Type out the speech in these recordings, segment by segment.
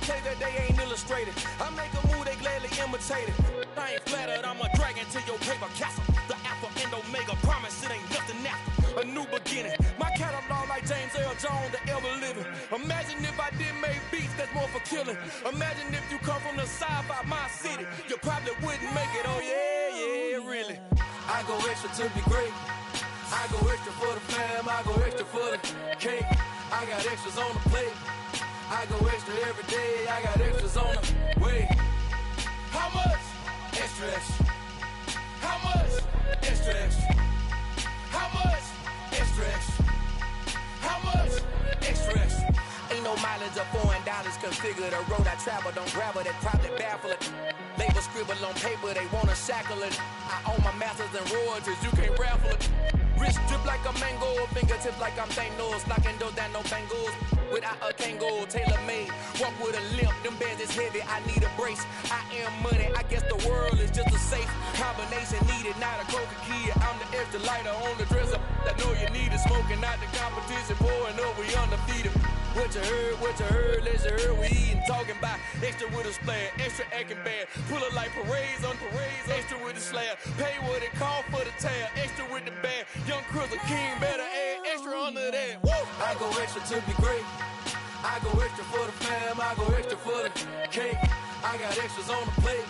play that they ain't illustrated. I make a move, they gladly imitate it. I ain't flattered, I'm a dragon to your paper castle. The Alpha and Omega, promise it ain't nothing after. A new beginning. My catalog like James Earl Jones, the ever living. Imagine if I did make beats that's more for killing. Imagine if you come from the sci-fi, my city. You probably wouldn't make it, oh yeah, really. I go extra to be great. I go extra for the fam, I go extra for the cake. I got extras on the plate. I go extra every day, I got extras on the way. How much? Extra, extra. How much? Extra, extra. How much? Extra, extra. How much? Extra, extra. Ain't no mileage or $4 configure the road I travel. Don't gravel that probably baffle it. Label scribble on paper, they wanna shackle it. I own my masters and royalties, you can't raffle it. Wrist drip like a mango, fingertips like I'm Thanos. Knocking those down, no bangles. Without a Kango, tailor-made. Walk with a limp, them bands is heavy, I need a brace. I am money, I guess the world is just a safe combination needed, not a coca key. I'm the extra lighter on the dresser. I know you need it, smoking out the competition, pouring up, we undefeated. What you heard, let's you heard, we eatin', talking about extra with a splash, extra acting bad. Pull it like parades on parades, extra with the slab. Pay what it cost for the tab, extra with the bag. Young Crystal King better add extra under that. Woo! I go extra to be great. I go extra for the fam, I go extra for the cake. I got extras on the plate.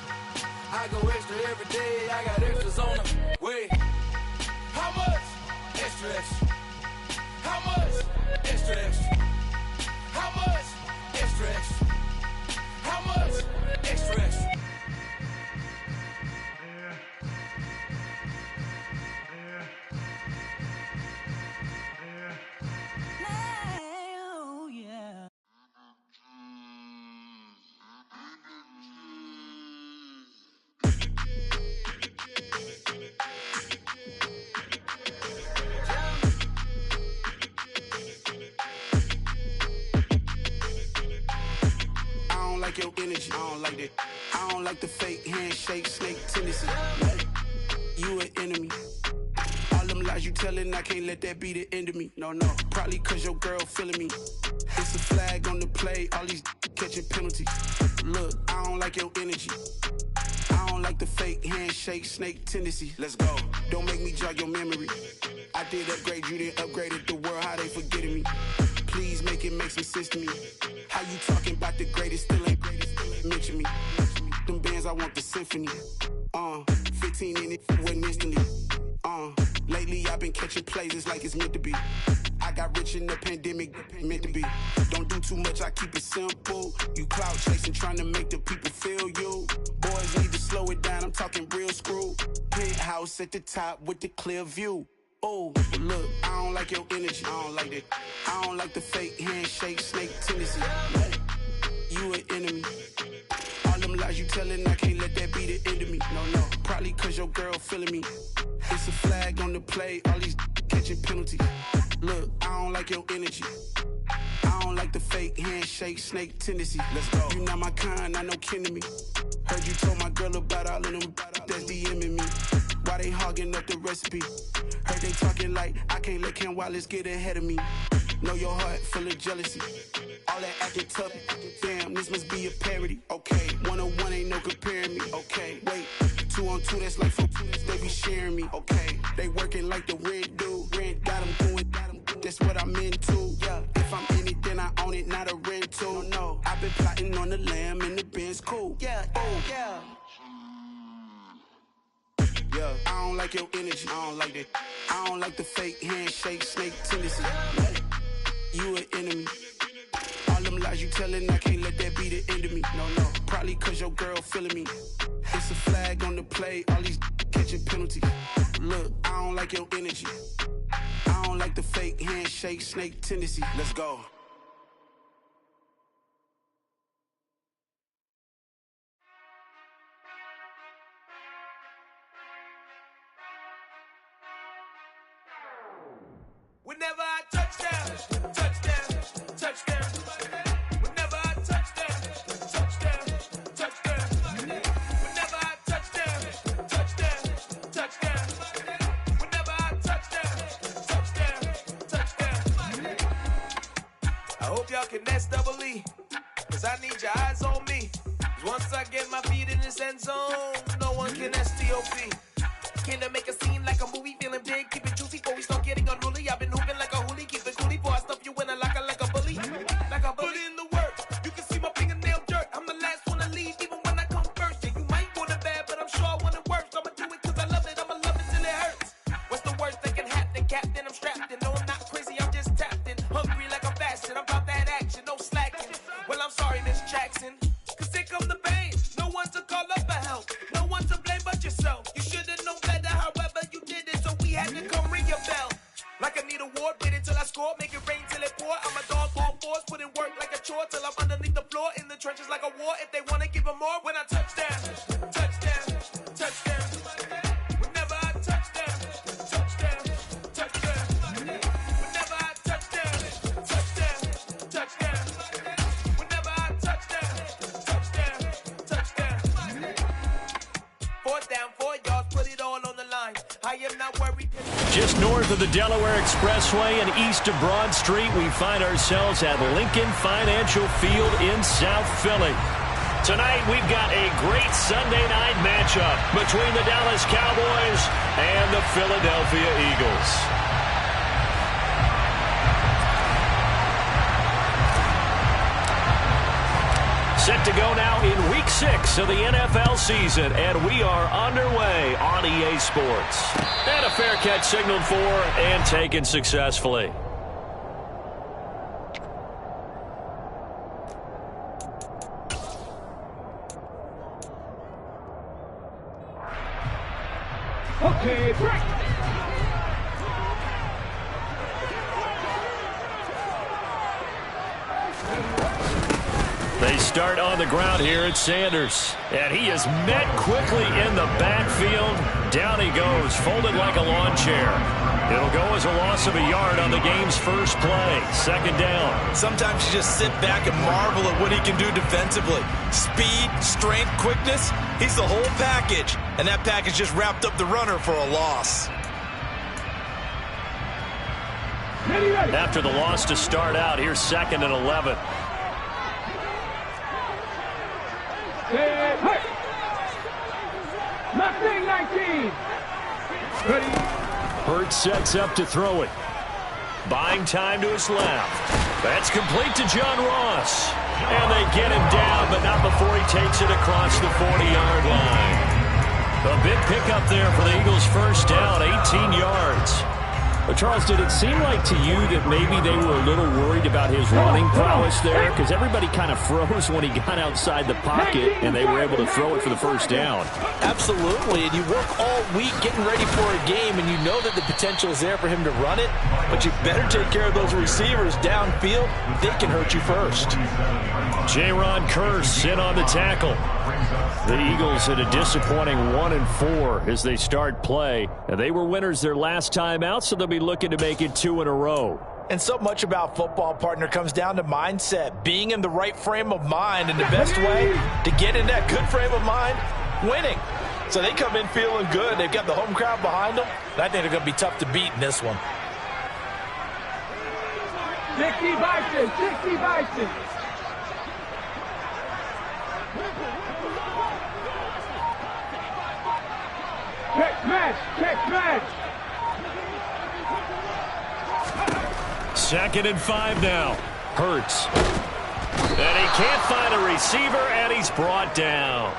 I go extra every day, I got extras on the way. How much? Extra, extra. How much? Extra, extra. How much? Extra, extra. How much? Extra, extra. Your energy, I don't like that. I don't like the fake handshake, snake tendency. You an enemy. All them lies you telling, I can't let that be the end of me. No, probably cause your girl feeling me. It's a flag on the play, all these catching penalties. Look, I don't like your energy. I don't like the fake handshake, snake tendency. Let's go. Don't make me jog your memory. I did upgrade you, then upgraded the world, how they forgetting me. Please make it make some sense to me. How you talking about the greatest, still ain't mention me. Them bands, I want the symphony. 15 in it, wasn't instantly. Lately I've been catching plays, it's like it's meant to be. I got rich in the pandemic, meant to be. Don't do too much, I keep it simple. You clout chasing, trying to make the people feel you. Boys need to slow it down, I'm talking real screw. Penthouse at the top with the clear view. Oh, look, I don't like your energy, I don't like that. I don't like the fake handshake, snake tendency. You an enemy. All them lies you telling, I can't let that be the end of me. No, probably cause your girl feeling me. It's a flag on the play, all these catching penalties. Look, I don't like your energy. I don't like the fake handshake, snake tendency. Let's go. You not my kind, I know kin to me. Heard you told my girl about all of them that's DMing me. Why they hogging up the recipe? Heard they talking like I can't let Ken Wallace get ahead of me. Know your heart full of jealousy. All that acting tough, damn, this must be a parody. Okay, 101 ain't no comparing me. Okay, wait, 2 on 2, that's like 4, they be sharing me. Okay, they working like the rent dude. Rent got them going, that's what I'm into. Yeah, if I'm in it, then I own it, not a rental. No, I've been plotting on the lamb and the Benz cool. Yeah, oh, yeah. Yeah, I don't like your energy, I don't like that. I don't like the fake handshake, snake tendency. You an enemy. All them lies you telling, I can't let that be the end of me. No, probably cause your girl feeling me. It's a flag on the play, all these catching penalties. Look, I don't like your energy. I don't like the fake handshake, snake tendency. Let's go. Whenever I touchdown, touchdown, touchdown. Whenever I touchdown, touchdown, touchdown. Whenever I touchdown, touchdown, touchdown. Whenever I touchdown, touchdown, touchdown. I hope y'all can S double E. 'cause I need your eyes on me. 'Cause once I get my feet in this end zone, no one can STOP. Came to make a scene like a movie, feeling big, keep it juicy before we start getting unruly. I've been hooping like a hoolie, keep it coolie before I stuff you in a locker like a bully. Like a bully. Put in the work, you can see my fingernail dirt. I'm the last one to leave, even when I come first. Yeah, you might want it bad, but I'm sure I want it worse. I'ma do it 'cause I love it, I'ma love it till it hurts. What's the worst that can happen, Captain? I'm strapped in, no I'm not crazy, I'm just tapped in. Hungry like I'm fasting, I'm about that action, no slacking. Well, I'm sorry, Miss Jackson, 'cause here come the pain. No one to call up for help, no one to blame but yourself. You should've known better, however you did it, so we had to come ring your bell. Like I need a ward, wait until I score, make it rain till it pour. I'm a dog on fours, put in work like a chore till I'm underneath the floor, in the trenches like a war. If they wanna give them more, when I touch down, touch down, touch down. Whenever I touch down, touch down, touch down. Whenever I touch down, touch down, touch down. Whenever I touch down, touch down, touch down. 4th down, 4 yards, put it all on the line. I am not worried. Just north of the Delaware Expressway and east of Broad Street, we find ourselves at Lincoln Financial Field in South Philly. Tonight, we've got a great Sunday night matchup between the Dallas Cowboys and the Philadelphia Eagles. Set to go now in Week 6 of the NFL season, and we are underway on EA Sports. And a fair catch signaled for and taken successfully. Okay, break. They start on the ground here at Sanders. And he is met quickly in the backfield. Down he goes, folded like a lawn chair. It'll go as a loss of a yard on the game's first play. 2nd down. Sometimes you just sit back and marvel at what he can do defensively. Speed, strength, quickness. He's the whole package. And that package just wrapped up the runner for a loss. After the loss to start out, here's 2nd and 11. Nothing 19. Ready. Hurts sets up to throw it. Buying time to his left. That's complete to John Ross. And they get him down, but not before he takes it across the 40-yard line. A big pickup there for the Eagles' first down, 18 yards. But Charles, did it seem like to you that maybe they were a little worried about his running prowess there? Because everybody kind of froze when he got outside the pocket, and they were able to throw it for the first down. Absolutely, and you work all week getting ready for a game, and you know that the potential is there for him to run it, but you better take care of those receivers downfield. They can hurt you first. Jaron Kearse in on the tackle. The Eagles had a disappointing 1-4 as they start play. And they were winners their last time out, so they'll be looking to make it 2 in a row. And so much about football, partner, comes down to mindset, being in the right frame of mind. And the best way to get in that good frame of mind, winning. So they come in feeling good. They've got the home crowd behind them. And I think they're going to be tough to beat in this one. 60 Bison, 60 Bison. Check match, check match. 2nd and 5 now. Hurts. And he can't find a receiver, and he's brought down.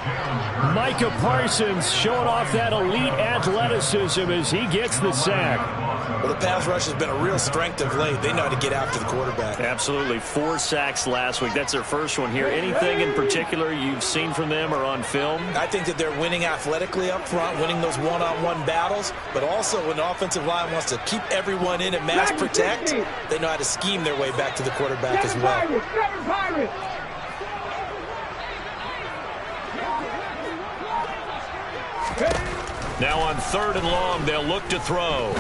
Micah Parsons showing off that elite athleticism as he gets the sack. Well, the pass rush has been a real strength of late. They know how to get after the quarterback. Absolutely. 4 sacks last week. That's their first one here. Anything in particular you've seen from them or on film? I think that they're winning athletically up front, winning those one-on-one battles, but also when the offensive line wants to keep everyone in and mass protect, they know how to scheme their way back to the quarterback as well. Seven Pirates. Now on 3rd and long, they'll look to throw.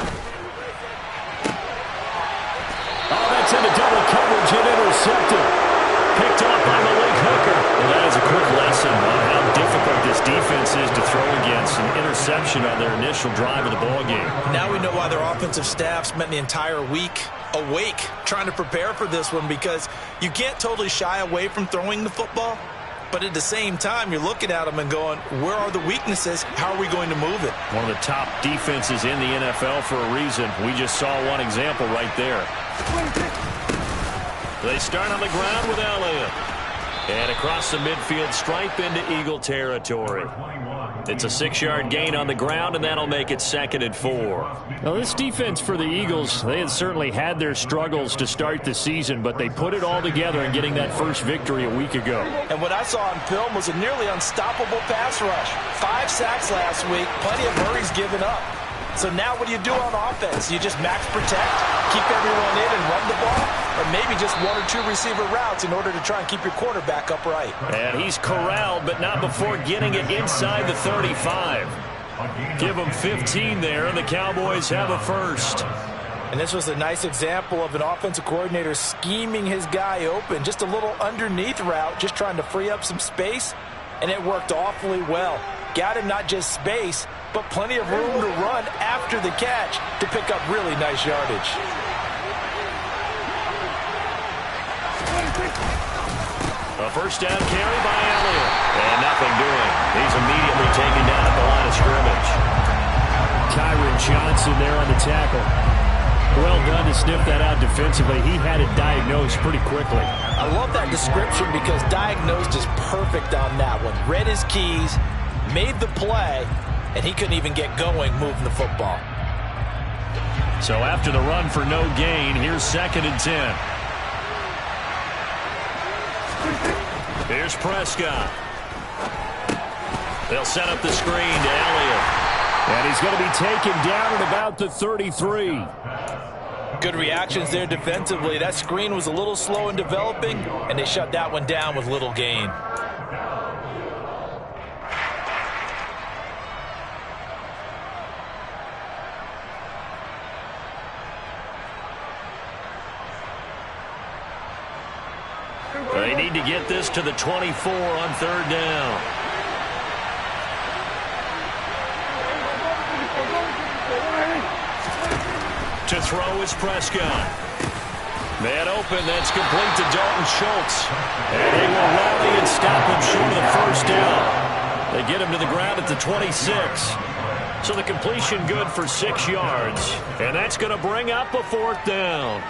Oh, that's into double coverage and intercepted. Picked off by Malik Hooker. And that is a quick lesson on how difficult this defense is to throw against. An interception on their initial drive of the ballgame. Now we know why their offensive staff spent the entire week awake, trying to prepare for this one, because you can't totally shy away from throwing the football. But at the same time, you're looking at them and going, where are the weaknesses? How are we going to move it? One of the top defenses in the NFL for a reason. We just saw one example right there. They start on the ground with Elliott. And across the midfield stripe into Eagle territory. It's a 6-yard gain on the ground, and that'll make it 2nd and 4. Well, this defense for the Eagles, they had certainly had their struggles to start the season, but they put it all together in getting that first victory a week ago. And what I saw on film was a nearly unstoppable pass rush. 5 sacks last week, plenty of hurries given up. So now what do you do on offense? You just max protect, keep everyone in and run the ball, or maybe just 1 or 2 receiver routes in order to try and keep your quarterback upright. And he's corralled, but not before getting it inside the 35. Give him 15 there, and the Cowboys have a first. And this was a nice example of an offensive coordinator scheming his guy open. Just a little underneath route, just trying to free up some space, and it worked awfully well. Got him not just space, but plenty of room to run after the catch to pick up really nice yardage. A first down carry by Elliott. And nothing doing. He's immediately taken down at the line of scrimmage. Kyron Johnson there on the tackle. Well done to sniff that out defensively. He had it diagnosed pretty quickly. I love that description because diagnosed is perfect on that one. Read his keys, made the play, and he couldn't even get going moving the football. So after the run for no gain, here's 2nd and 10. Here's Prescott. They'll set up the screen to Elliott. And he's going to be taken down at about the 33. Good reactions there defensively. That screen was a little slow in developing, and they shut that one down with little gain. They need to get this to the 24 on 3rd down. To throw is Prescott. Man open, that's complete to Dalton Schultz. And they will rally and stop him short of the first down. They get him to the ground at the 26. So the completion good for 6 yards. And that's going to bring up a 4th down.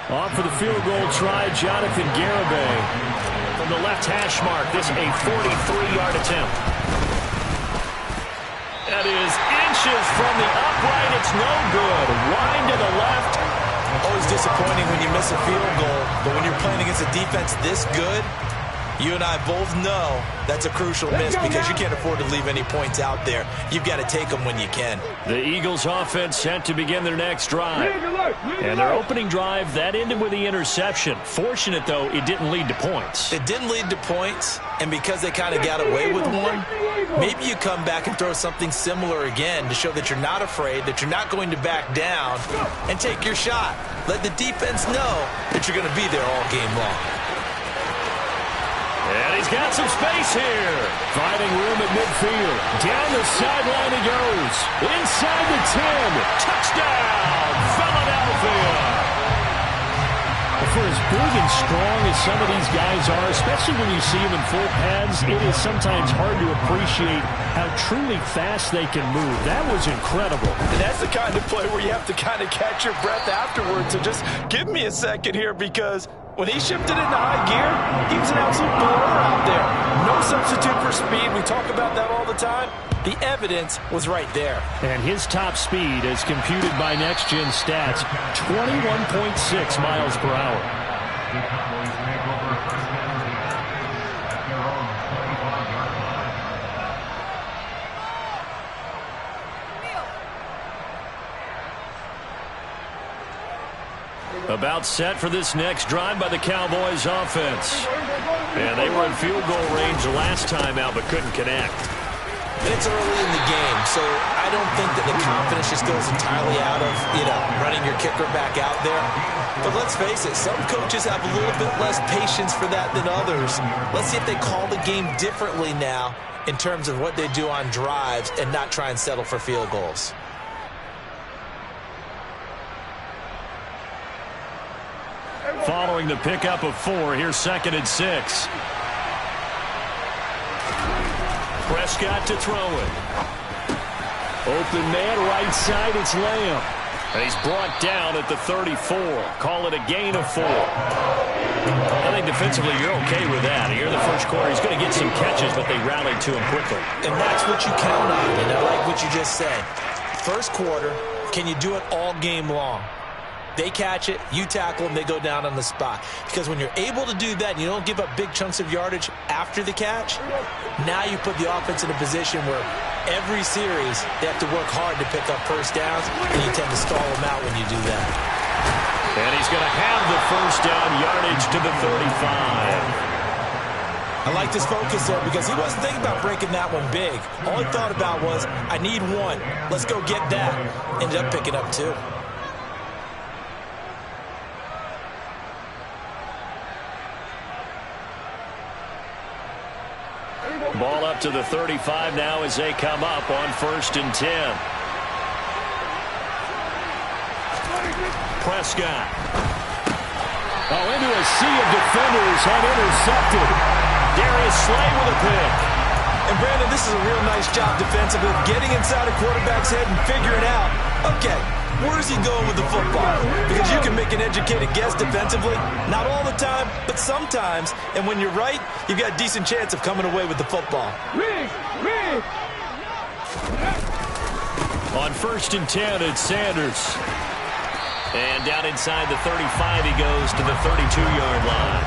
Off for the field goal try, Jonathan Garibay. From the left hash mark, this a 43-yard attempt. That is inches from the upright. It's no good. Wide to the left. Always disappointing when you miss a field goal, but when you're playing against a defense this good, you and I both know that's a crucial miss because you can't afford to leave any points out there. You've got to take them when you can. The Eagles offense set to begin their next drive. And their opening drive, that ended with the interception. Fortunate, though, it didn't lead to points. It didn't lead to points, and because they kind of got away with one, maybe you come back and throw something similar again to show that you're not afraid, that you're not going to back down, and take your shot. Let the defense know that you're going to be there all game long. And he's got some space here. Finding room at midfield. Down the sideline he goes. Inside the 10. Touchdown, Philadelphia. For as big and strong as some of these guys are, especially when you see them in full pads, it is sometimes hard to appreciate how truly fast they can move. That was incredible. And that's the kind of play where you have to kind of catch your breath afterwards. So just give me a second here, because when he shifted into high gear, he was an absolute blower out there. No substitute for speed. We talk about that all the time. The evidence was right there. And his top speed, as computed by Next Gen Stats, 21.6 miles per hour. About set for this next drive by the Cowboys offense. And they were in field goal range last time out but couldn't connect. And it's early in the game, so I don't think that the confidence just goes entirely out of, running your kicker back out there. But let's face it, some coaches have a little bit less patience for that than others. Let's see if they call the game differently now in terms of what they do on drives and not try and settle for field goals. Following the pickup of 4, here's 2nd and 6. Prescott to throw it. Open man, right side, it's Lamb. And he's brought down at the 34. Call it a gain of 4. I think defensively you're okay with that. Here in the first quarter, he's going to get some catches, but they rallied to him quickly. And that's what you count on, and I like what you just said. First quarter, can you do it all game long? They catch it, you tackle them, they go down on the spot. Because when you're able to do that and you don't give up big chunks of yardage after the catch, now you put the offense in a position where every series they have to work hard to pick up first downs, and you tend to stall them out when you do that. And he's going to have the first down, yardage to the 35. I like this focus there because he wasn't thinking about breaking that one big. All he thought about was, I need 1. Let's go get that. Ended up picking up 2. Ball up to the 35 now as they come up on 1st and 10. Prescott. Oh, into a sea of defenders and intercepted. Darius Slay with a pick. And Brandon, this is a real nice job defensively, getting inside a quarterback's head and figuring out, okay, where's he going with the football? Because you can make an educated guess defensively, not all the time, but sometimes. And when you're right, you've got a decent chance of coming away with the football. On 1st and 10, it's Sanders. And down inside the 35, he goes to the 32-yard line.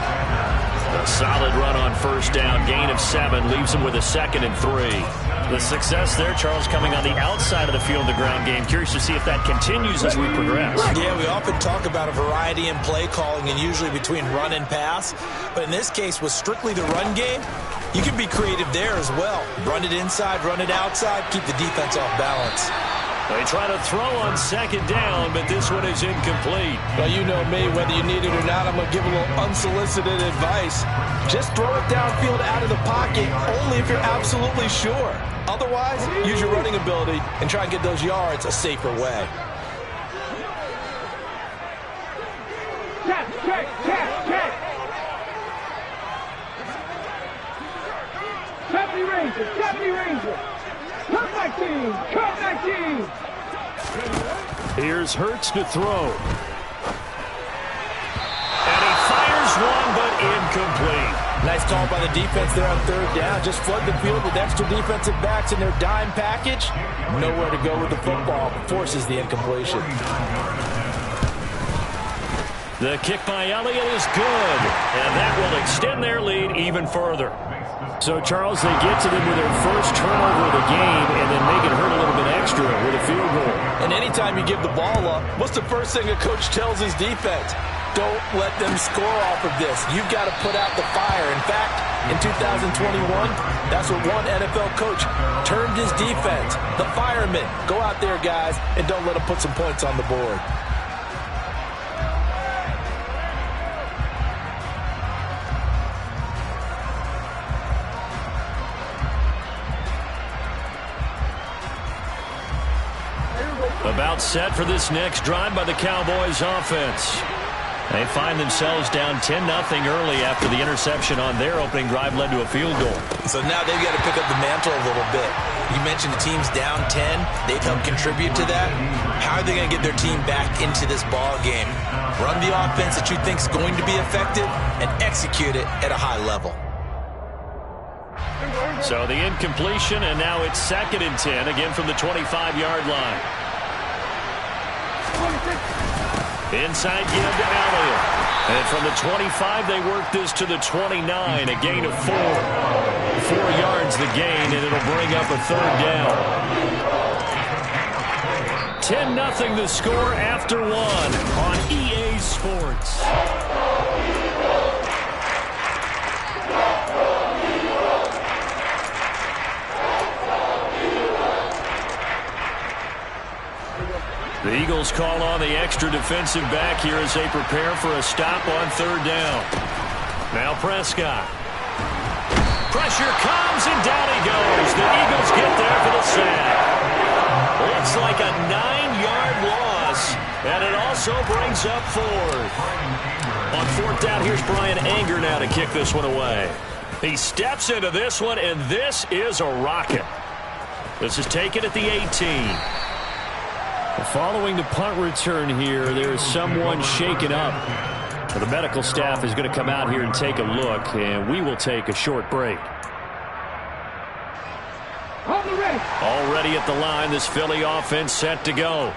A solid run on first down, gain of 7, leaves him with a 2nd and 3. The success there, Charles, coming on the outside of the field, the ground game. Curious to see if that continues as we progress. Yeah, we often talk about a variety in play calling and usually between run and pass. But in this case, with strictly the run game, you can be creative there as well. Run it inside, run it outside, keep the defense off balance. They try to throw on 2nd down, but this one is incomplete. Well, you know me, whether you need it or not, I'm going to give a little unsolicited advice. Just throw it downfield out of the pocket, only if you're absolutely sure. Otherwise, use your running ability and try and get those yards a safer way. Check. 70 Rangers. Come 19. Here's Hurts to throw. And he fires one, but incomplete. Nice call by the defense there on 3rd down. Just flood the field with extra defensive backs in their dime package. Nowhere to go with the football. Forces the incompletion. The kick by Elliott is good. And that will extend their lead even further. So, Charles, they get to them with their first turnover of the game and then make it hurt a little bit extra with a field goal. And anytime you give the ball up, what's the first thing a coach tells his defense? Don't let them score off of this. You've got to put out the fire. In fact, in 2021, that's what one NFL coach termed his defense. The firemen. Go out there, guys, and don't let them put some points on the board. About set for this next drive by the Cowboys offense. They find themselves down 10-0 early after the interception on their opening drive led to a field goal. So now they've got to pick up the mantle a little bit. You mentioned the team's down 10. They've helped contribute to that. How are they going to get their team back into this ball game? Run the offense that you think is going to be effective and execute it at a high level. So the incompletion, and now it's 2nd and 10, again from the 25-yard line. Inside give to Elliott. And from the 25, they work this to the 29, a gain of 4. 4 yards the gain, and it'll bring up a 3rd down. 10-0 the score after 1 on EA Sports. Eagles call on the extra defensive back here as they prepare for a stop on third down. Now Prescott. Pressure comes, and down he goes. The Eagles get there for the sack. Looks like a 9-yard loss, and it also brings up fourth. On fourth down, here's Brian Anger now to kick this one away. He steps into this one, and this is a rocket. This is taken at the 18. Following the punt return here, there is someone shaken up. The medical staff is going to come out here and take a look, and we will take a short break. Already at the line, this Philly offense set to go.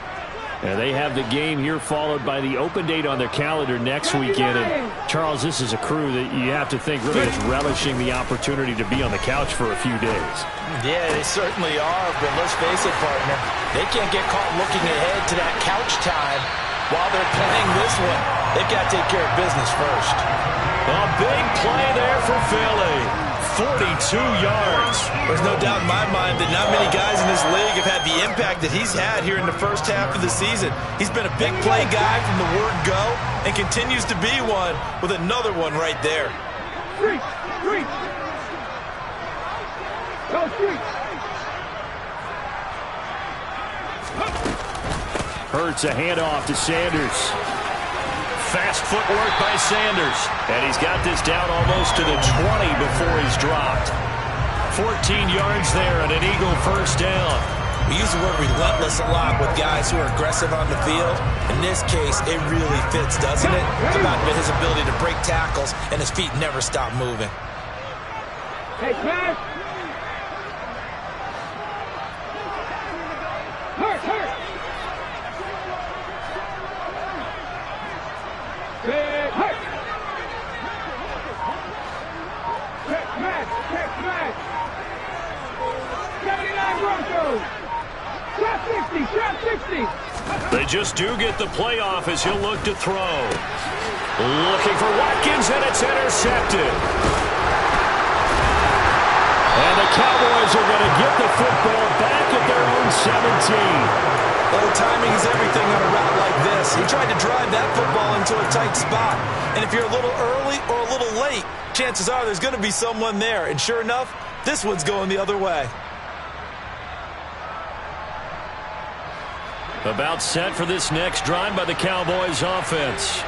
And they have the game here followed by the open date on their calendar next weekend. And Charles, this is a crew that you have to think really is relishing the opportunity to be on the couch for a few days. Yeah, they certainly are, but let's face it, partner. They can't get caught looking ahead to that couch time while they're playing this one. They've got to take care of business first. A big play there for Philly. 42 yards. There's no doubt in my mind that not many guys in this league have had the impact that he's had here in the first half of the season. He's been a big play guy from the word go and continues to be one with another one right there. Hurts a handoff to Sanders. Fast footwork by Sanders. And he's got this down almost to the 20 before he's dropped. 14 yards there and an Eagle first down. We use the word relentless a lot with guys who are aggressive on the field. In this case, it really fits, doesn't it? It's about his ability to break tackles, and his feet never stop moving. Hey, Pat! Hurt! Hurt! Check match! 79 Broncos! Shot 60! They just do get the playoff as he'll look to throw. Looking for Watkins, and it's intercepted. And the Cowboys are going to get the football back at their own 17. Well, timing is everything on a route like this. He tried to drive that football into a tight spot. And if you're a little early or a little late, chances are there's going to be someone there. And sure enough, this one's going the other way. About set for this next drive by the Cowboys offense.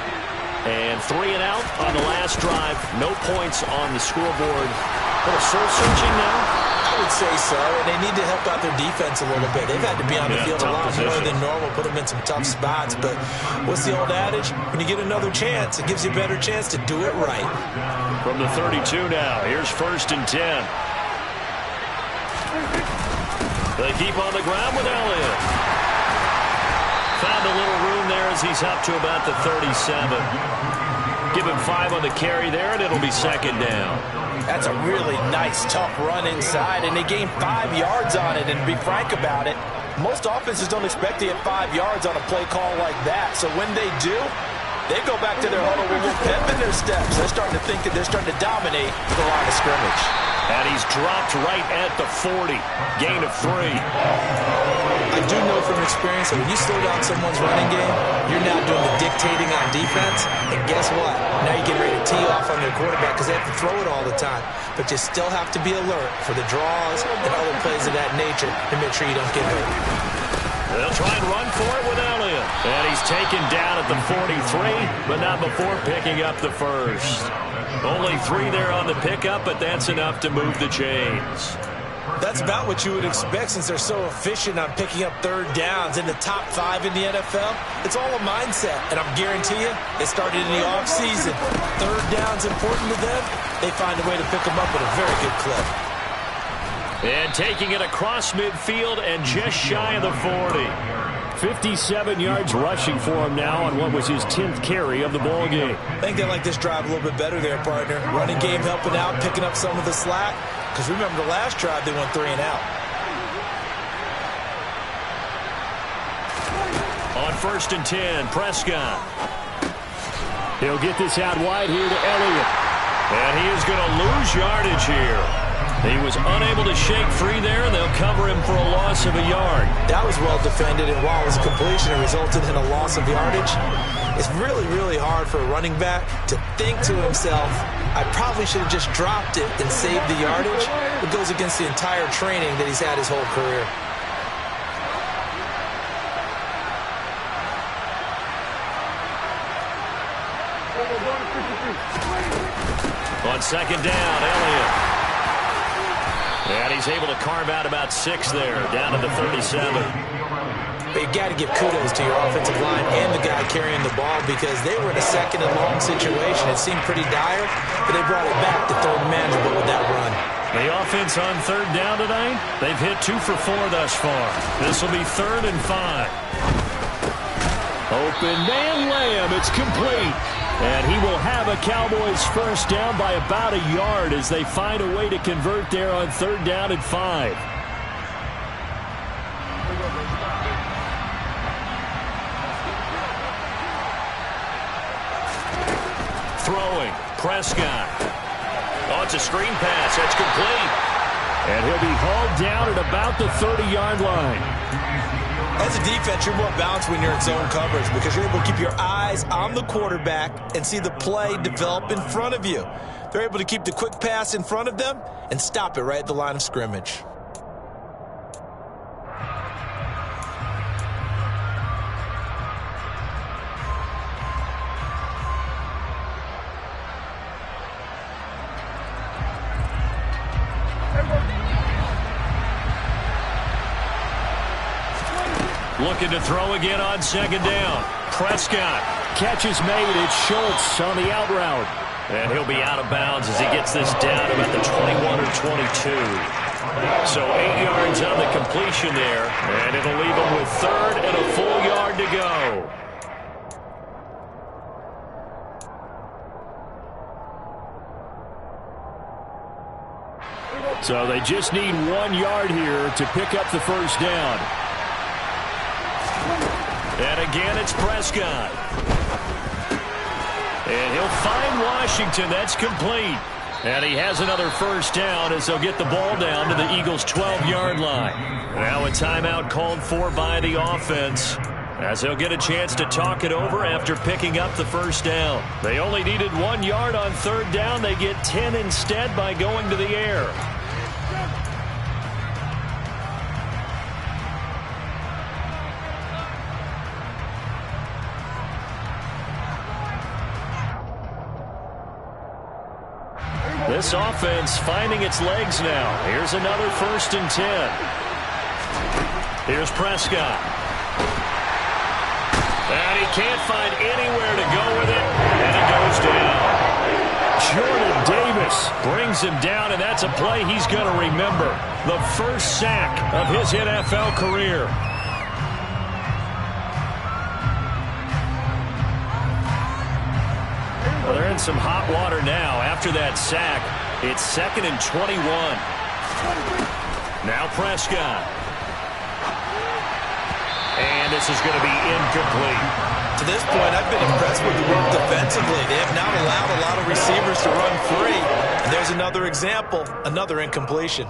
And 3 and out on the last drive. No points on the scoreboard. A little soul-searching now. I would say so, and they need to help out their defense a little bit. They've had to be on the field a lot more than normal, put them in some tough spots. But what's the old adage? When you get another chance, it gives you a better chance to do it right. From the 32 now, here's 1st and 10. They keep on the ground with Elliott. Found a little room there as he's up to about the 37. Give him 5 on the carry there, and it'll be 2nd down. That's a really nice, tough run inside, and they gained 5 yards on it. And to be frank about it, most offenses don't expect to get 5 yards on a play call like that. So when they do, they go back to their huddle with a little pep in their steps. They're starting to think that they're starting to dominate the line of scrimmage. And he's dropped right at the 40. Gain of 3. I do know from experience that when you slow down someone's running game, you're now doing the dictating on defense. And guess what? Now you get ready to tee off on their quarterback because they have to throw it all the time. But you still have to be alert for the draws and other plays of that nature to make sure you don't get hurt. They'll try and run for it with Elliott. And he's taken down at the 43, but not before picking up the first. Only 3 there on the pickup, but that's enough to move the chains. That's about what you would expect since they're so efficient on picking up 3rd downs in the top 5 in the NFL. It's all a mindset, and I'm guarantee you, it started in the offseason. 3rd down's important to them. They find a way to pick them up at a very good clip. And taking it across midfield and just shy of the 40. 57 yards rushing for him now on what was his 10th carry of the ball game. I think they like this drive a little bit better there, partner. Running game helping out, picking up some of the slack. Because remember the last drive, they went 3 and out. On 1st and 10, Prescott. He'll get this out wide here to Elliott. And he is going to lose yardage here. He was unable to shake free there, and they'll cover him for a loss of a yard. That was well defended, and while it was a completion, it resulted in a loss of yardage. It's really, really hard for a running back to think to himself, I probably should have just dropped it and saved the yardage. It goes against the entire training that he's had his whole career. On second down, Elliott. And he's able to carve out about 6 there, down to the 37. But you got to give kudos to your offensive line and the guy carrying the ball because they were in a second and long situation. It seemed pretty dire, but they brought it back to third and manageable with that run. The offense on third down tonight, they've hit 2 for 4 thus far. This will be 3rd and 5. Open man Lamb, it's complete. And he will have a Cowboys first down by about a yard as they find a way to convert there on 3rd down and 5. Throwing, Prescott. Oh, it's a screen pass. That's complete. And he'll be hauled down at about the 30-yard line. As a defense, you're more balanced when you're in zone coverage because you're able to keep your eyes on the quarterback and see the play develop in front of you. They're able to keep the quick pass in front of them and stop it right at the line of scrimmage. Looking to throw again on second down. Prescott. Catch is made. It's Schultz on the out route. And he'll be out of bounds as he gets this down about the 21 or 22. So 8 yards on the completion there. And it'll leave him with 3rd and a full yard to go. So they just need 1 yard here to pick up the first down. And again, it's Prescott. And he'll find Washington. That's complete. And he has another first down as they'll get the ball down to the Eagles' 12-yard line. Now a timeout called for by the offense as they'll get a chance to talk it over after picking up the first down. They only needed 1 yard on 3rd down. They get 10 instead by going to the air. This offense finding its legs now. Here's another 1st and 10. Here's Prescott. And he can't find anywhere to go with it. And it goes down. Jordan Davis brings him down, and that's a play he's going to remember. The first sack of his NFL career. Well, they're in some hot water now. After that sack, it's 2nd and 21. Now Prescott. And this is going to be incomplete. To this point, I've been impressed with the work defensively. They have not allowed a lot of receivers to run free. And there's another example, another incompletion.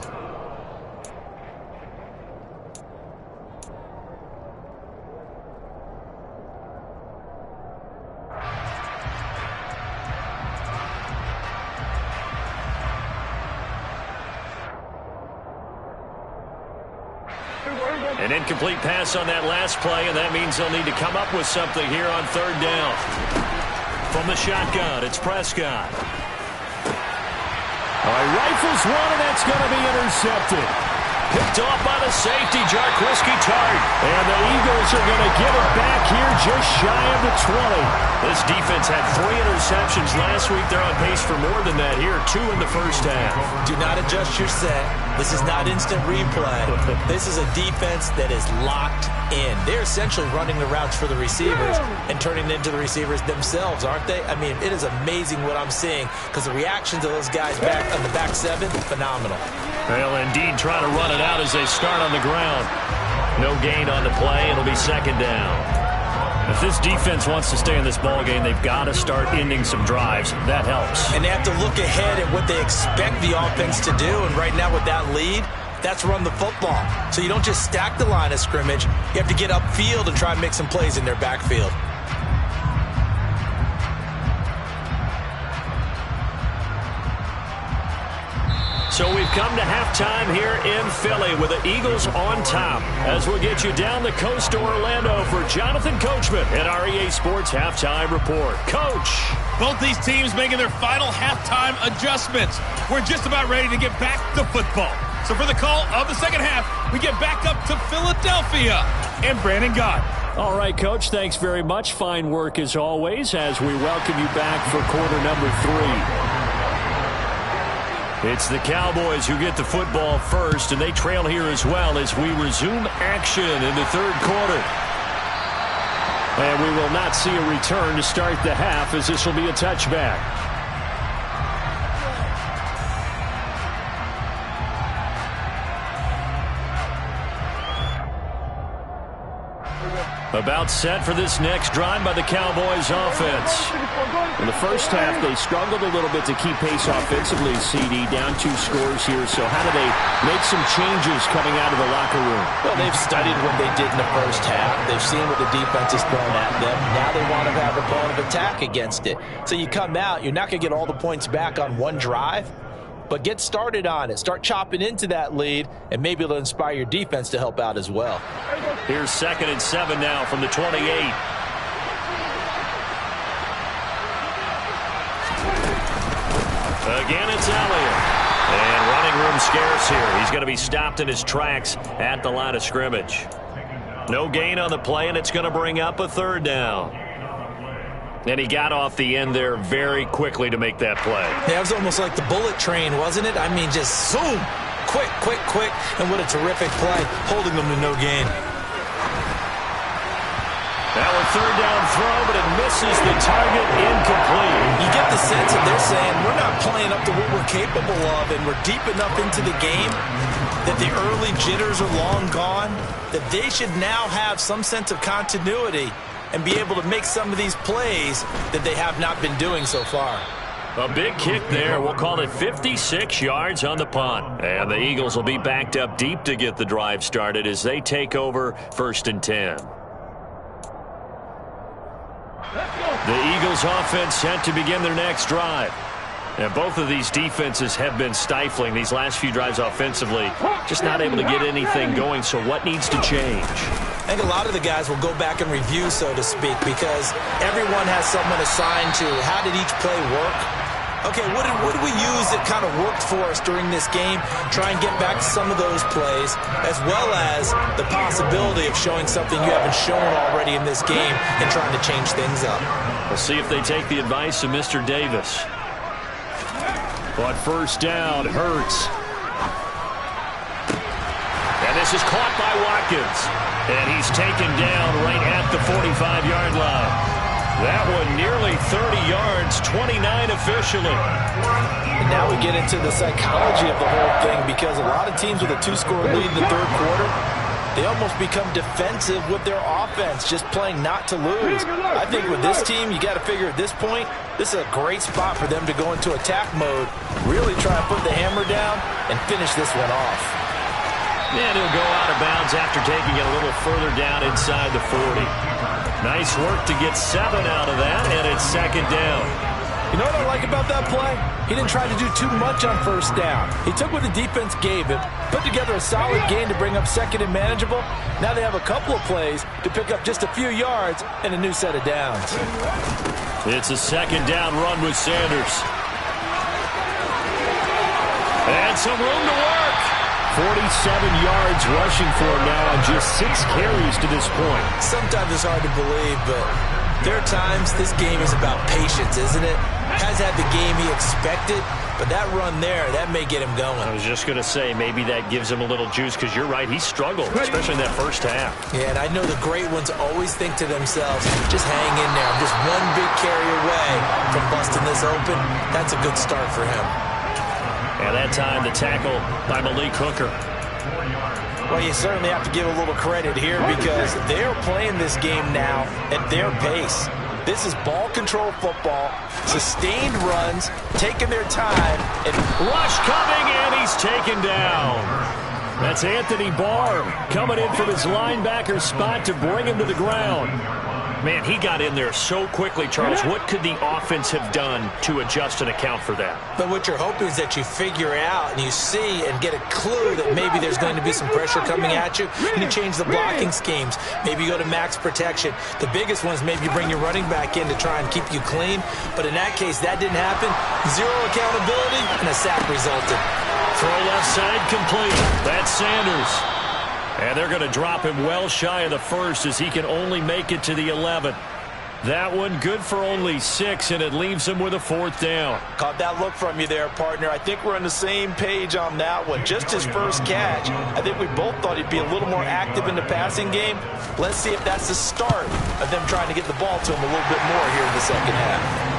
An incomplete pass on that last play, and that means they'll need to come up with something here on 3rd down. From the shotgun, it's Prescott. Rifles one, and that's going to be intercepted. Picked off by the safety, Jarquiski Tart. And the Eagles are going to get it back here just shy of the 20. This defense had 3 interceptions last week. They're on pace for more than that here, 2 in the first half. Do not adjust your set. This is not instant replay. This is a defense that is locked in. They're essentially running the routes for the receivers and turning it into the receivers themselves, aren't they? I mean, it is amazing what I'm seeing because the reactions of those guys back on the back 7, phenomenal. They'll indeed try to run it out as they start on the ground. No gain on the play. It'll be 2nd down. If this defense wants to stay in this ball game, they've got to start ending some drives. That helps. And they have to look ahead at what they expect the offense to do. And right now with that lead, that's run the football. So you don't just stack the line of scrimmage. You have to get upfield and try and make some plays in their backfield. So we've come to halftime here in Philly with the Eagles on top. As we'll get you down the coast to Orlando for Jonathan Coachman at our EA Sports Halftime Report. Coach. Both these teams making their final halftime adjustments. We're just about ready to get back to football. So for the call of the second half, we get back up to Philadelphia and Brandon Gott. All right, Coach, thanks very much. Fine work as always as we welcome you back for quarter number 3. It's the Cowboys who get the football first, and they trail here as well as we resume action in the third quarter. And we will not see a return to start the half as this will be a touchback. About set for this next drive by the Cowboys offense. In the first half, they struggled a little bit to keep pace offensively, CD, down 2 scores here. So how do they make some changes coming out of the locker room? Well, they've studied what they did in the first half. They've seen what the defense has thrown at them. Now they want to have a plan of attack against it. So you come out, you're not going to get all the points back on one drive, but get started on it. Start chopping into that lead, and maybe it'll inspire your defense to help out as well. Here's 2nd and 7 now from the 28. Again, it's Elliott. And running room scarce here. He's going to be stopped in his tracks at the line of scrimmage. No gain on the play, and it's going to bring up a 3rd down. And he got off the end there very quickly to make that play. Yeah, it was almost like the bullet train, wasn't it? I mean, just zoom. Quick, quick, quick. And what a terrific play, holding them to no gain. That was 3rd down throw, but it misses the target, incomplete. You get the sense that they're saying we're not playing up to what we're capable of, and we're deep enough into the game that the early jitters are long gone, that they should now have some sense of continuity and be able to make some of these plays that they have not been doing so far. A big kick there. We'll call it 56 yards on the punt. And the Eagles will be backed up deep to get the drive started as they take over 1st and 10. The Eagles offense set to begin their next drive. And both of these defenses have been stifling these last few drives offensively. Just not able to get anything going, so what needs to change? I think a lot of the guys will go back and review, so to speak, because everyone has someone assigned to how did each play work. Okay, what did we use that kind of worked for us during this game? Try and get back to some of those plays, as well as the possibility of showing something you haven't shown already in this game and trying to change things up. We'll see if they take the advice of Mr. Davis. But 1st down, Hurts. And this is caught by Watkins. And he's taken down right at the 45-yard line. That one nearly 30 yards, 29 officially. And now we get into the psychology of the whole thing, because a lot of teams with a 2-score lead in the 3rd quarter, they almost become defensive with their offense, just playing not to lose. I think with this team, you got to figure at this point, this is a great spot for them to go into attack mode, really try and put the hammer down and finish this one off. And he'll go out of bounds after taking it a little further down inside the 40. Nice work to get 7 out of that, and it's 2nd down. You know what I like about that play? He didn't try to do too much on 1st down. He took what the defense gave him, put together a solid gain to bring up 2nd and manageable. Now they have a couple of plays to pick up just a few yards and a new set of downs. It's a 2nd down run with Sanders. And some room to work. 47 yards rushing for him now on just 6 carries to this point. Sometimes it's hard to believe, but there are times this game is about patience, isn't it? Has had the game he expected, but that run there, that may get him going. I was just going to say, maybe that gives him a little juice, because you're right, he struggled, especially in that 1st half. Yeah, and I know the great ones always think to themselves, just hang in there. I'm just one big carry away from busting this open. That's a good start for him. And that time, the tackle by Malik Hooker. Well, you certainly have to give a little credit here because they're playing this game now at their pace. This is ball control football, sustained runs, taking their time. And rush coming, and he's taken down. That's Anthony Barr coming in from his linebacker spot to bring him to the ground. Man, he got in there so quickly, Charles. What could the offense have done to adjust and account for that? But what you're hoping is that you figure out and you see and get a clue that maybe there's going to be some pressure coming at you, and you change the blocking schemes. Maybe you go to max protection. The biggest one is maybe you bring your running back in to try and keep you clean. But in that case, that didn't happen. Zero accountability, and a sack resulted. Throw left side complete. That's Sanders. And they're going to drop him well shy of the first as he can only make it to the 11. That one good for only 6, and it leaves him with a 4th down. Caught that look from you there, partner. I think we're on the same page on that one. Just his first catch. I think we both thought he'd be a little more active in the passing game. Let's see if that's the start of them trying to get the ball to him a little bit more here in the second half.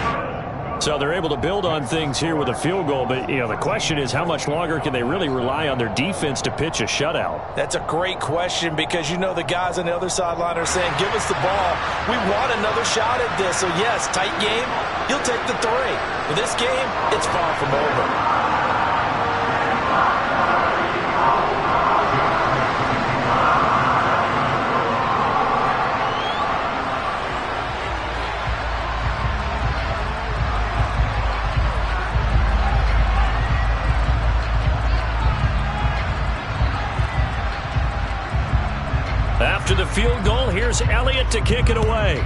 So they're able to build on things here with a field goal, but the question is how much longer can they really rely on their defense to pitch a shutout? That's a great question because the guys on the other sideline are saying, give us the ball. We want another shot at this. So yes, tight game, you'll take the 3. But this game, it's far from over. After the field goal, here's Elliott to kick it away.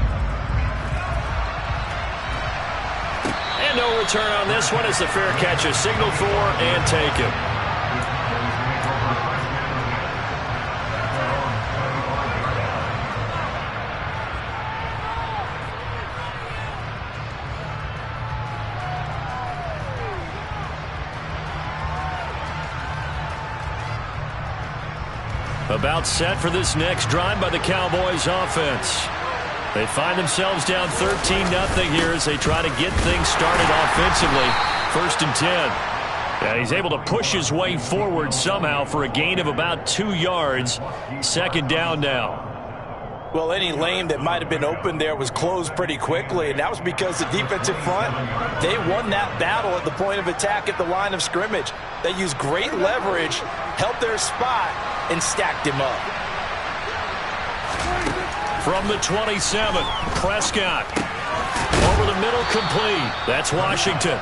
And no return on this one as the fair catch is signaled for and taken. About set for this next drive by the Cowboys offense. They find themselves down 13-0 here as they try to get things started offensively. 1st and 10. Yeah, he's able to push his way forward somehow for a gain of about 2 yards. 2nd down now. Well, any lane that might have been open there was closed pretty quickly, and that was because the defensive front, they won that battle at the point of attack at the line of scrimmage. They used great leverage, held their spot, and stacked him up. From the 27, Prescott. Over the middle, complete. That's Washington.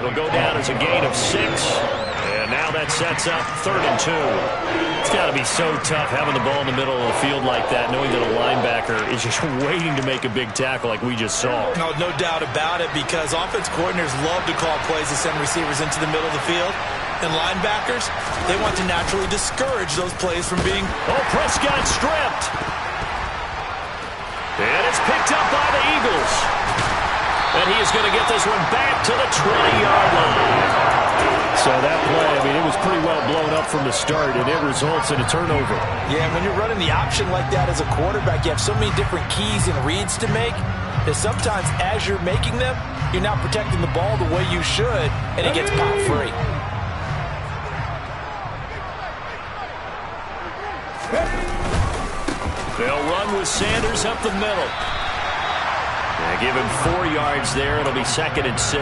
It'll go down as a gain of 6. And now that sets up 3rd and 2. It's got to be so tough having the ball in the middle of the field like that, knowing that a linebacker is just waiting to make a big tackle like we just saw. No doubt about it, because offense coordinators love to call plays to send receivers into the middle of the field. And linebackers, they want to naturally discourage those plays from being... Oh, Prescott stripped. And it's picked up by the Eagles. And he is going to get this one back to the 20-yard line. So that play, it was pretty well blown up from the start, and it results in a turnover. Yeah, when you're running the option like that as a quarterback, you have so many different keys and reads to make that sometimes as you're making them, you're not protecting the ball the way you should, and it gets popped free. They'll run with Sanders up the middle. Give him 4 yards there. It'll be 2nd and 6.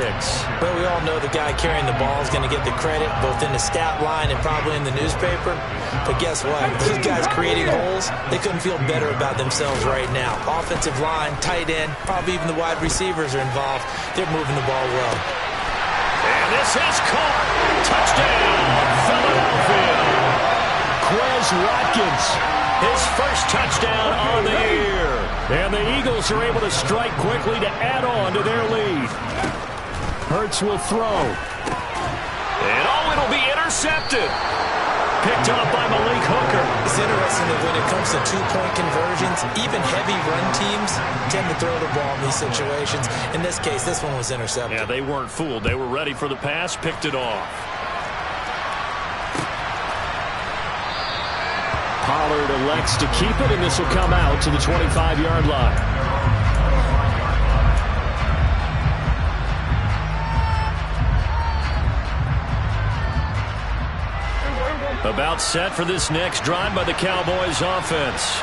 But we all know the guy carrying the ball is going to get the credit, both in the stat line and probably in the newspaper. But guess what? These guys creating holes, they couldn't feel better about themselves right now. Offensive line, tight end, probably even the wide receivers are involved. They're moving the ball well. And this is caught. Touchdown, Philadelphia. Quez Watkins, his first touchdown on the year. And the Eagles are able to strike quickly to add on to their lead. Hurts will throw. And it'll be intercepted. Picked up by Malik Hooker. It's interesting that when it comes to two-point conversions, even heavy run teams tend to throw the ball in these situations. In this case, this one was intercepted. Yeah, they weren't fooled. They were ready for the pass, picked it off. Pollard elects to keep it, and this will come out to the 25-yard line. About set for this next drive by the Cowboys offense.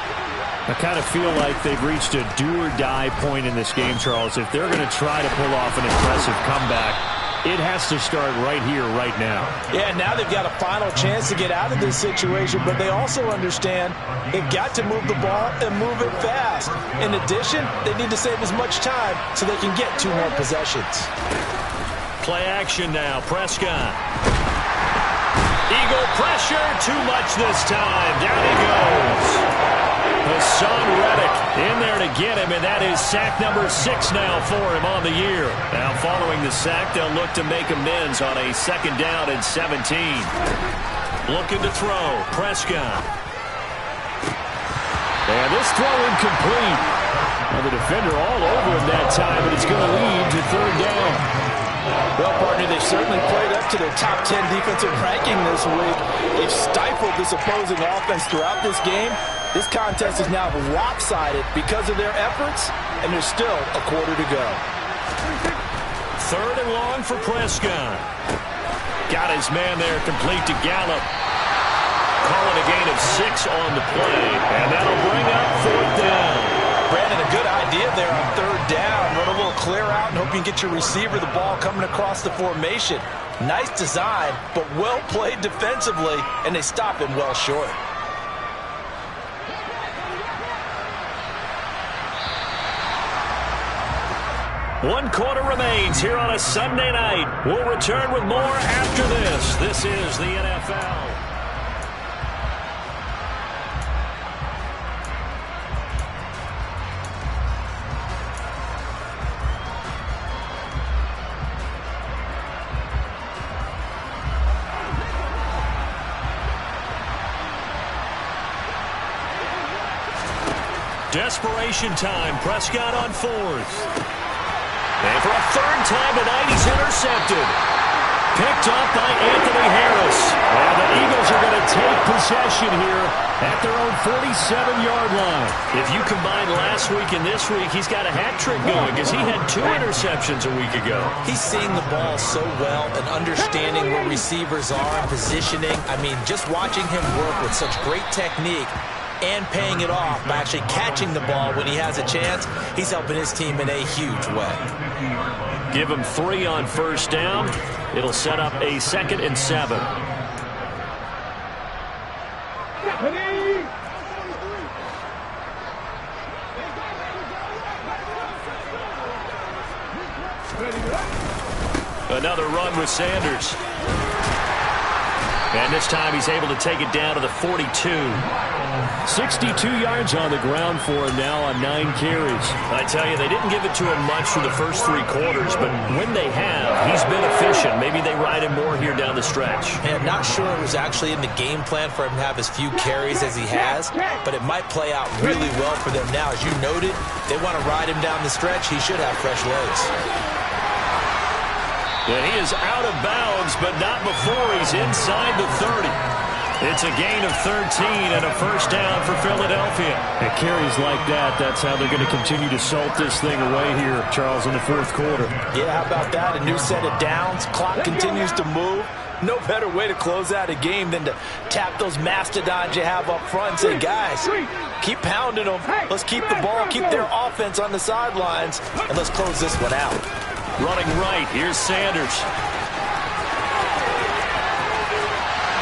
I kind of feel like they've reached a do-or-die point in this game, Charles. If they're going to try to pull off an impressive comeback, it has to start right here, right now. Yeah, now they've got a final chance to get out of this situation, but they also understand they've got to move the ball and move it fast. In addition, they need to save as much time so they can get 2 more possessions. Play action now. Prescott. Eagle pressure. Too much this time. Down he goes. Hassan Reddick in there to get him, and that is sack number 6 now for him on the year. Now following the sack, they'll look to make amends on a 2nd down and 17. Looking to throw. Prescott. And this throw incomplete. Well, the defender all over him that time, but it's going to lead to 3rd down. Well, partner, they've certainly played up to their top 10 defensive ranking this week. They've stifled this opposing offense throughout this game. This contest is now lopsided because of their efforts, and there's still a quarter to go. 3rd and long for Prescott. Got his man there, complete to Gallup. Calling a gain of 6 on the play, and that'll bring up 4th down. Brandon, a good idea there on 3rd down. Run a little clear out and hope you can get your receiver the ball coming across the formation. Nice design, but well played defensively, and they stop him well short. One quarter remains here on a Sunday night. We'll return with more after this. This is the NFL. Desperation time. Prescott on 4th. And for a 3rd time tonight, he's intercepted. Picked up by Anthony Harris. And the Eagles are going to take possession here at their own 47-yard line. If you combine last week and this week, he's got a hat trick going because he had 2 interceptions a week ago. He's seeing the ball so well and understanding where receivers are and positioning. I mean, just watching him work with such great technique and paying it off by actually catching the ball when he has a chance, he's helping his team in a huge way. Give him 3 on 1st down. It'll set up a 2nd and 7. Another run with Sanders. And this time he's able to take it down to the 42. 62 yards on the ground for him now on 9 carries. I tell you, they didn't give it to him much for the first 3 quarters, but when they have, he's been efficient. Maybe they ride him more here down the stretch. And not sure it was actually in the game plan for him to have as few carries as he has, but it might play out really well for them now. As you noted, they want to ride him down the stretch. He should have fresh legs. And he is out of bounds, but not before he's inside the 30. It's a gain of 13 and a 1st down for Philadelphia. At carries like that, that's how they're going to continue to salt this thing away here, Charles, in the 4th quarter. Yeah, how about that? A new set of downs. Clock continues to move. No better way to close out a game than to tap those mastodons you have up front and say, guys, keep pounding them. Let's keep the ball, keep their offense on the sidelines, and let's close this one out. Running right, here's Sanders.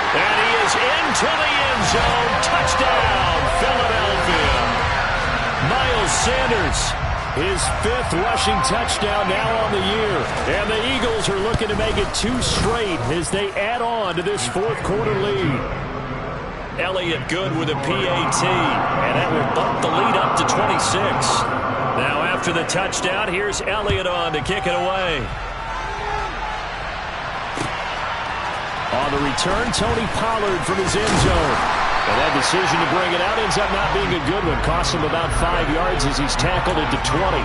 And he is into the end zone. Touchdown, Philadelphia. Miles Sanders, his 5th rushing touchdown now on the year. And the Eagles are looking to make it 2 straight as they add on to this 4th quarter lead. Elliott good with a PAT, and that will bump the lead up to 26. Now after the touchdown, here's Elliott on to kick it away. On the return, Tony Pollard from his end zone. And that decision to bring it out ends up not being a good one. Costs him about 5 yards as he's tackled into 20.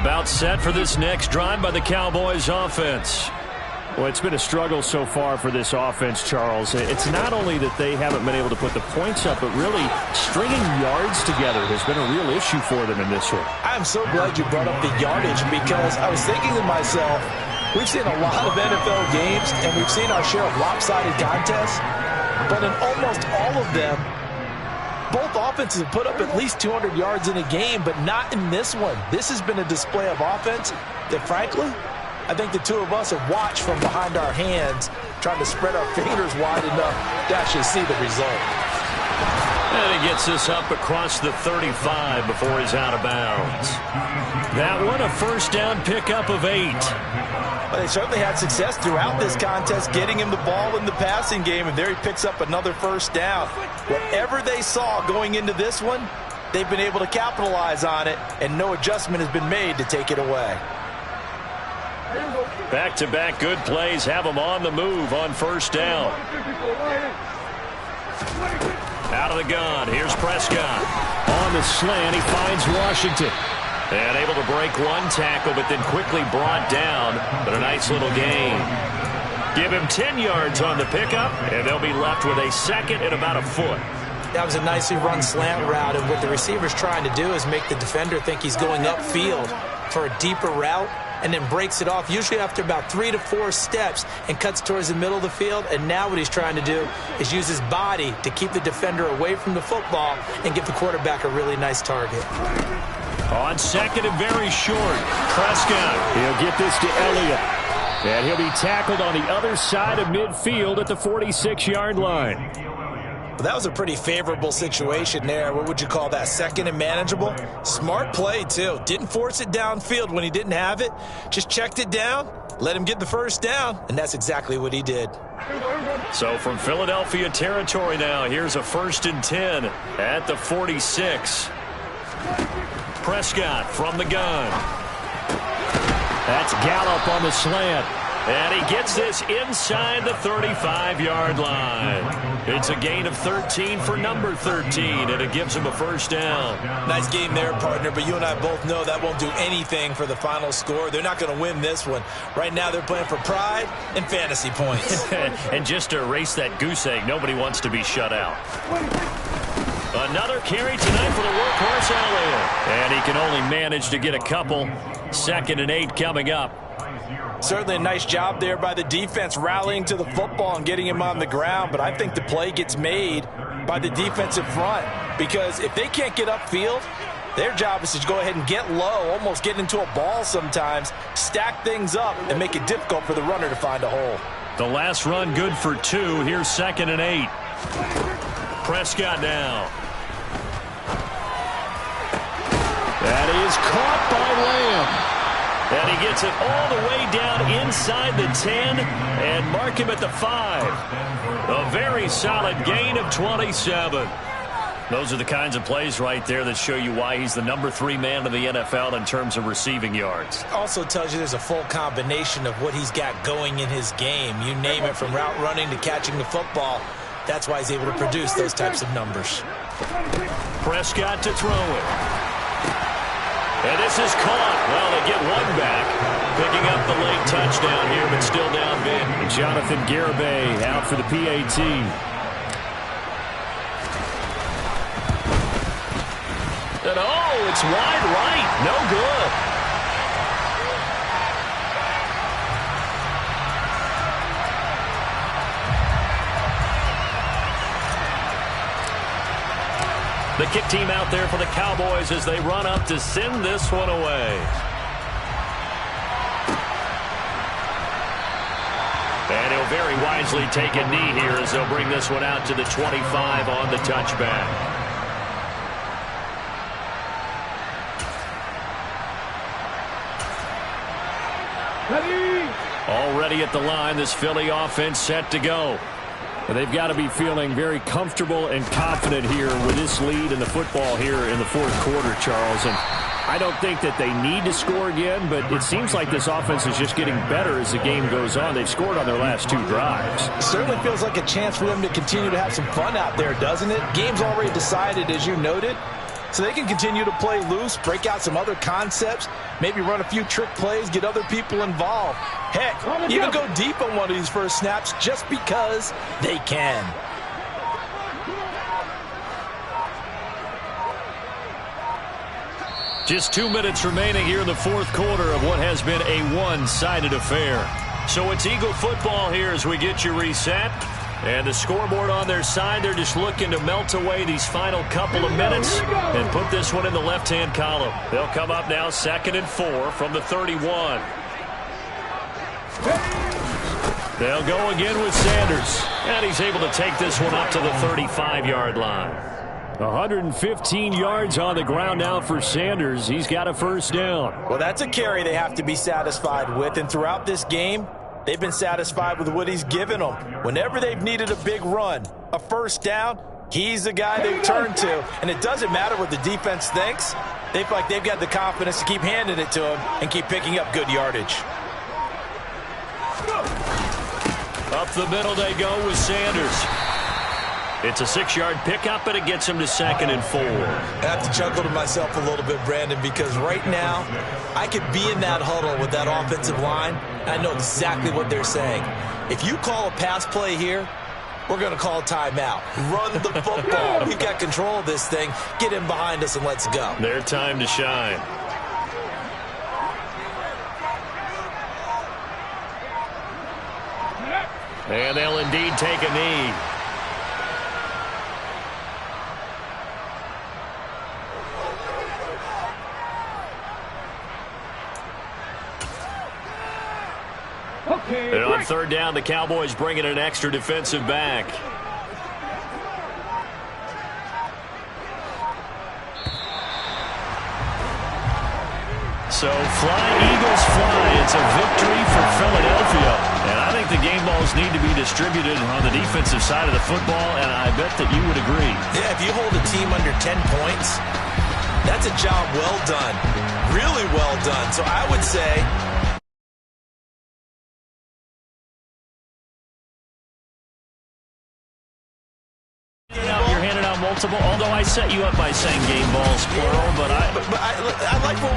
About set for this next drive by the Cowboys offense. Well, it's been a struggle so far for this offense, Charles. It's not only that they haven't been able to put the points up, but really stringing yards together has been a real issue for them in this one. I'm so glad you brought up the yardage, because I was thinking to myself, we've seen a lot of NFL games, and we've seen our share of lopsided contests, but in almost all of them, both offenses have put up at least 200 yards in a game, but not in this one. This has been a display of offense that, frankly, I think the two of us have watched from behind our hands, trying to spread our fingers wide enough to actually see the result. And he gets this up across the 35 before he's out of bounds. That one, a first down pickup of 8. Well, they certainly had success throughout this contest getting him the ball in the passing game, and there he picks up another first down. Whatever they saw going into this one, they've been able to capitalize on it, and no adjustment has been made to take it away. Back-to-back good plays have them on the move on first down. Out of the gun, here's Prescott. On the slant, he finds Washington. And able to break one tackle, but then quickly brought down. But a nice little gain. Give him 10 yards on the pickup, and they'll be left with a second and about a foot. That was a nicely run slant route, and what the receiver's trying to do is make the defender think he's going upfield for a deeper route, and then breaks it off, usually after about 3 to 4 steps, and cuts towards the middle of the field. And now what he's trying to do is use his body to keep the defender away from the football and give the quarterback a really nice target. On second and very short, Prescott. He'll get this to Elliott. And he'll be tackled on the other side of midfield at the 46-yard line. Well, that was a pretty favorable situation there. What would you call that? Second and manageable? Smart play, too. Didn't force it downfield when he didn't have it. Just checked it down, let him get the first down, and that's exactly what he did. So from Philadelphia territory now, here's a 1st and 10 at the 46. Prescott from the gun. That's Gallup on the slant. And he gets this inside the 35-yard line. It's a gain of 13 for number 13, and it gives him a first down. Nice game there, partner, but you and I both know that won't do anything for the final score. They're not going to win this one. Right now they're playing for pride and fantasy points. And just to erase that goose egg, nobody wants to be shut out. Another carry tonight for the workhorse Elliott. And he can only manage to get a couple. 2nd and 8 coming up. Certainly a nice job there by the defense rallying to the football and getting him on the ground, but I think the play gets made by the defensive front, because if they can't get upfield, their job is to go ahead and get low, almost get into a ball sometimes, stack things up, and make it difficult for the runner to find a hole. The last run good for 2. Here's 2nd and 8. Prescott now. That is caught by Lamb. And he gets it all the way down inside the 10 and mark him at the 5. A very solid gain of 27. Those are the kinds of plays right there that show you why he's the number 3 man in the NFL in terms of receiving yards. Also tells you there's a full combination of what he's got going in his game. You name it, from route running to catching the football. That's why he's able to produce those types of numbers. Prescott to throw it. And this is caught. Well, they get one back. Picking up the late touchdown here, but still down big. Jonathan Garibay out for the PAT. And oh, it's wide right. No good. The kick team out there for the Cowboys as they run up to send this one away. And he'll very wisely take a knee here as they'll bring this one out to the 25 on the touchback. Already at the line, this Philly offense set to go. They've got to be feeling very comfortable and confident here with this lead in the football here in the 4th quarter, Charles. And I don't think that they need to score again, but it seems like this offense is just getting better as the game goes on. They've scored on their last 2 drives. It certainly feels like a chance for them to continue to have some fun out there, doesn't it? Game's already decided, as you noted. So they can continue to play loose, break out some other concepts, maybe run a few trick plays, get other people involved. Heck, even go deep on one of these first snaps just because they can. Just 2 minutes remaining here in the fourth quarter of what has been a one-sided affair. So it's Eagle football here as we get you reset. And the scoreboard on their side, they're just looking to melt away these final couple of minutes and put this one in the left-hand column. They'll come up now 2nd and 4 from the 31. They'll go again with Sanders. And he's able to take this one up to the 35-yard line. 115 yards on the ground now for Sanders. He's got a first down. Well, that's a carry they have to be satisfied with. And throughout this game, they've been satisfied with what he's given them. Whenever they've needed a big run, a first down, he's the guy they've turned to. And it doesn't matter what the defense thinks. They feel like they've got the confidence to keep handing it to him and keep picking up good yardage. Up the middle they go with Sanders. It's a 6-yard pickup, and it gets him to 2nd and 4. I have to chuckle to myself a little bit, Brandon, because right now I could be in that huddle with that offensive line. I know exactly what they're saying. If you call a pass play here, we're going to call a timeout. Run the football. We've got control of this thing. Get in behind us and let's go. Their time to shine. And they'll indeed take a knee. And on 3rd down, the Cowboys bring in an extra defensive back. So fly, Eagles fly. It's a victory for Philadelphia. And I think the game balls need to be distributed on the defensive side of the football, and I bet that you would agree. Yeah, if you hold a team under 10 points, that's a job well done. Really well done. So I would say you're handing out multiple, although I set you up by saying game balls plural, but I like what